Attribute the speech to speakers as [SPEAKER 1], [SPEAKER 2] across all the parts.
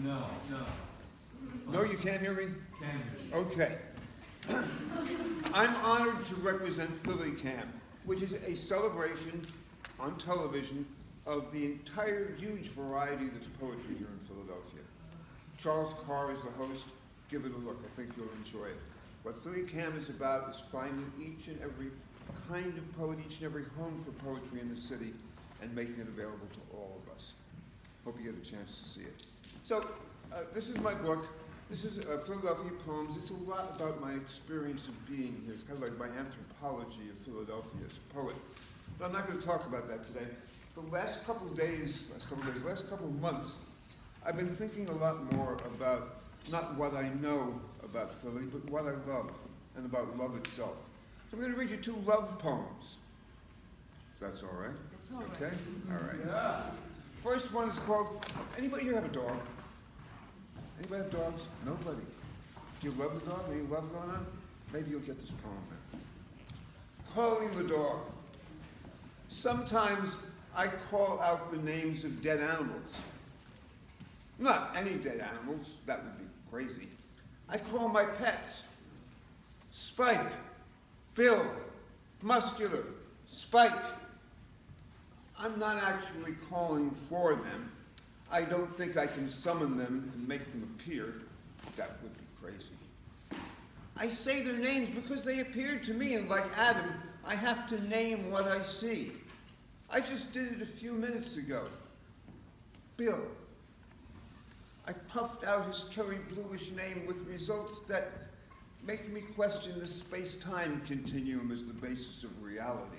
[SPEAKER 1] No.
[SPEAKER 2] No, you can't hear me?
[SPEAKER 1] Can you?
[SPEAKER 2] Okay. I'm honored to represent Philly Camp, which is a celebration on television of the entire huge variety that's poetry here in Philadelphia. Charles Carr is the host. Give it a look. I think you'll enjoy it. What Philly Camp is about is finding each and every kind of poet, each and every home for poetry in the city, and making it available to all of us. Hope you get a chance to see it. So, this is my book. This is Philadelphia Poems. It's a lot about my experience of being here. It's kind of like my anthropology of Philadelphia as a poet. But I'm not going to talk about that today. The last couple of months, I've been thinking a lot more about not what I know about Philly, but what I love, and about love itself. So I'm going to read you 2 love poems. If that's all right?
[SPEAKER 3] That's all right.
[SPEAKER 2] Okay? All right.
[SPEAKER 1] Yeah.
[SPEAKER 2] First one is called, anybody here have a dog? Anybody have dogs? Nobody. Do you love the dog? Any love going on? Maybe you'll get this poem then. Calling the dog. Sometimes I call out the names of dead animals. Not any dead animals, that would be crazy. I call my pets. Spike, Bill, Muscular, Spike. I'm not actually calling for them. I don't think I can summon them and make them appear. That would be crazy. I say their names because they appeared to me, and like Adam, I have to name what I see. I just did it a few minutes ago. Bill. I puffed out his curry bluish name with results that make me question the space-time continuum as the basis of reality.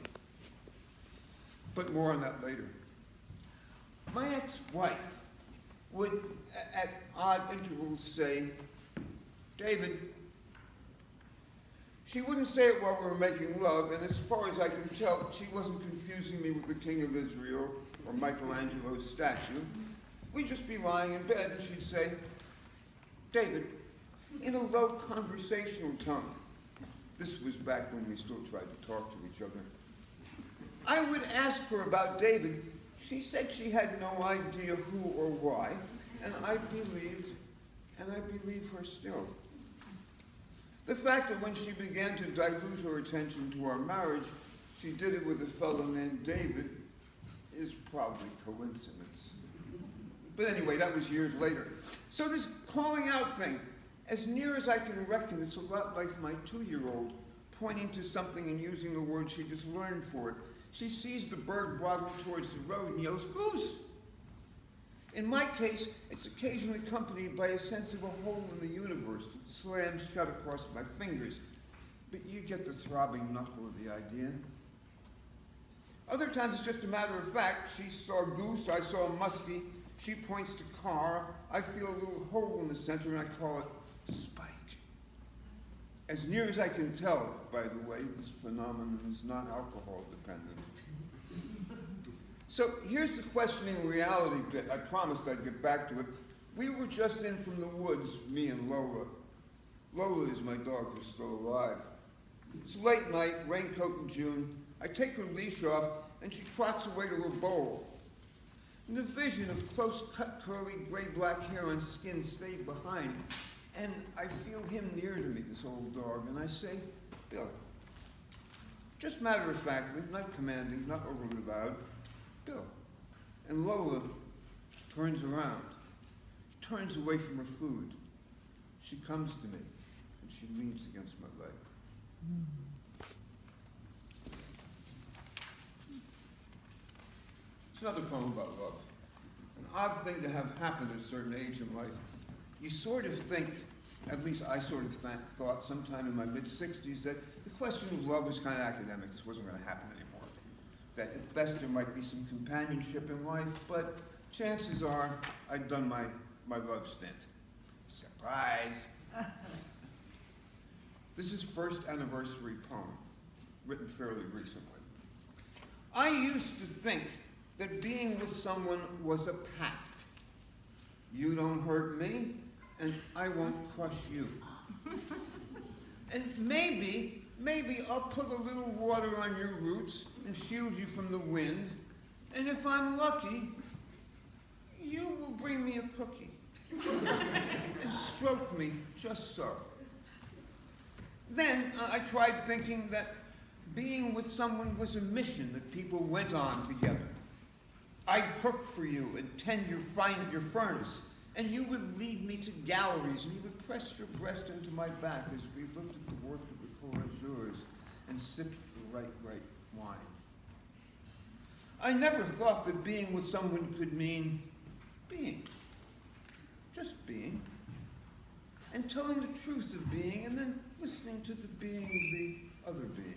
[SPEAKER 2] But more on that later. My ex-wife would, at odd intervals, say, David. She wouldn't say it while we were making love, and as far as I can tell, she wasn't confusing me with the King of Israel or Michelangelo's statue. We'd just be lying in bed, and she'd say, David, in a low conversational tone. This was back when we still tried to talk to each other. I would ask her about David. She said she had no idea who or why, and I believe her still. The fact that when she began to dilute her attention to our marriage, she did it with a fellow named David is probably coincidence. But anyway, that was years later. So this calling out thing, as near as I can reckon, it's a lot like my 2-year-old pointing to something and using the word she just learned for it. She sees the bird waddling towards the road and yells, goose! In my case, it's occasionally accompanied by a sense of a hole in the universe that slams shut across my fingers. But you get the throbbing knuckle of the idea. Other times it's just a matter of fact. She saw goose, I saw muskie. She points to car. I feel a little hole in the center and I call it spike. As near as I can tell, by the way, this phenomenon is not alcohol dependent. So here's the questioning reality bit. I promised I'd get back to it. We were just in from the woods, me and Lola. Lola is my dog who's still alive. It's late night, raincoat in June. I take her leash off and she trots away to her bowl. And the vision of close-cut, curly, gray-black hair on skin stayed behind. And I feel him near to me, this old dog, and I say, Bill. Just matter-of-factly, not commanding, not overly loud, Bill. And Lola turns around, turns away from her food. She comes to me, and she leans against my leg. It's another poem about love. An odd thing to have happen at a certain age in life. You sort of think, at least I sort of thought sometime in my mid-60s, that the question of love was kind of academic. This wasn't going to happen anymore. That at best there might be some companionship in life, but chances are I'd done my love stint. Surprise! This is first anniversary poem, written fairly recently. I used to think that being with someone was a pact. You don't hurt me, and I won't crush you. And maybe I'll put a little water on your roots and shield you from the wind, and if I'm lucky, you will bring me a cookie. and stroked me just so. Then I tried thinking that being with someone was a mission that people went on together. I'd cook for you and tend your furnace, and you would lead me to galleries, and you would press your breast into my back as we looked at the work of the connoisseurs and sipped the right wine. I never thought that being with someone could mean being, just being, and telling the truth of being, and then listening to the being of the other being.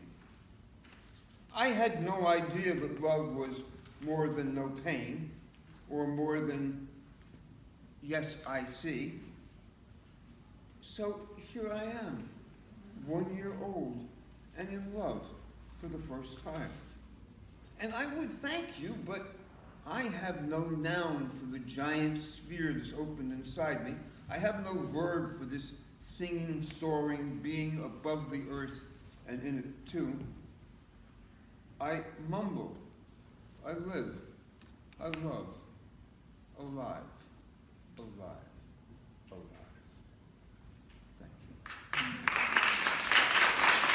[SPEAKER 2] I had no idea that love was more than no pain, or more than yes, I see. So here I am, 1 year old, and in love for the first time. And I would thank you, but I have no noun for the giant sphere that's opened inside me. I have no verb for this singing, soaring, being above the earth and in it too. I mumble, I live, I love, alive, alive.